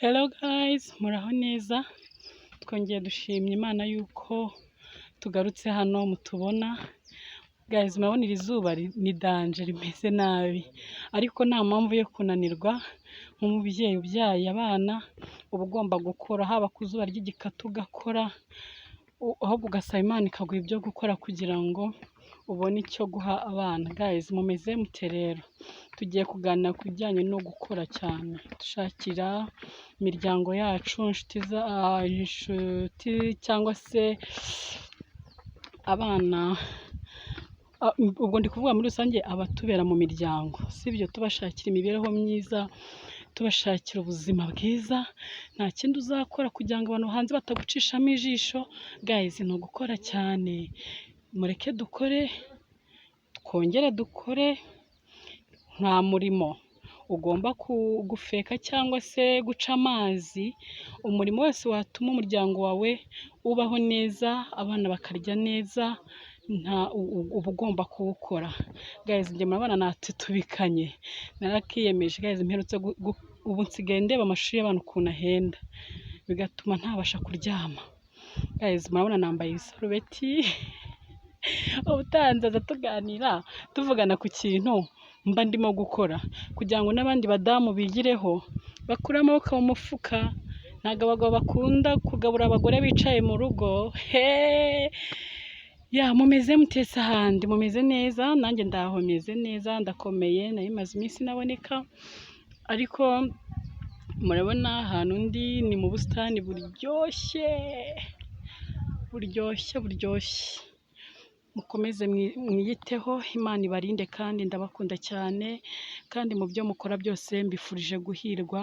Hello guys, muraho neza. Twongeye dushimye Imana yuko tugarutse hano mutubona. Guys, murabona iri zuba ni danger, rimeze nabi. Ariko nta mpamvu yo kunanirwa. Nk'umubyeyi ubyaye abana uba ugomba gukora, haba ku zuba ry'igikatu ugakora, ahubwo ugasaba Imana ikaguha ibyo gukora kugira ngo ubone icyo guha abana. Guys, mumeze mute rero? Tugiye kuganira ku bijyanye no gukora cyane, dushakira imiryango yacu, inshuti cyangwa se abana, ubwo ndi kuvuga muri rusange abatubera mu miryango, sibyo? Tubashakira imibereho myiza, tubashakira ubuzima bwiza. Nta kindi uzakora kugira ngo abantu hanze batagucishamo ijisho. Guys, ni ugukora cyane. Mureke dukore, twongere dukore. Nta murimo ugomba gufeka cyangwa se guca amazi. Umurimo wese watuma umuryango wawe ubaho neza, abana bakarya neza, uba ugomba kuwukora. Guys, njye murabona natutubikanye, narakiyemeje. Guys, mperutse ubu nsigaye ndeba amashuri y'abantu ukuntu ahenda, bigatuma ntabasha kuryama. Guys, murabona nambaye isarubeti. Ubutanzaza tuganira tuvugana ku kintu mba ndimo gukora, kugira ngo n'abandi badamu bigireho bakure amaboko mu mufuka. Ntabwo abagabo bakunda kugabura abagore bicaye mu rugo. Mumeze mutese ahandi, mumeze neza? Nanjye ndaho meze neza, ndakomeye. Nari maze iminsi naboneka, ariko murabona ahantu ndi ni mu busitani buryoshye. Mukomeze mwiyiteho, Imana ibarinde kandi ndabakunda cyane, kandi mu byo mukora byose mbifurije guhirwa.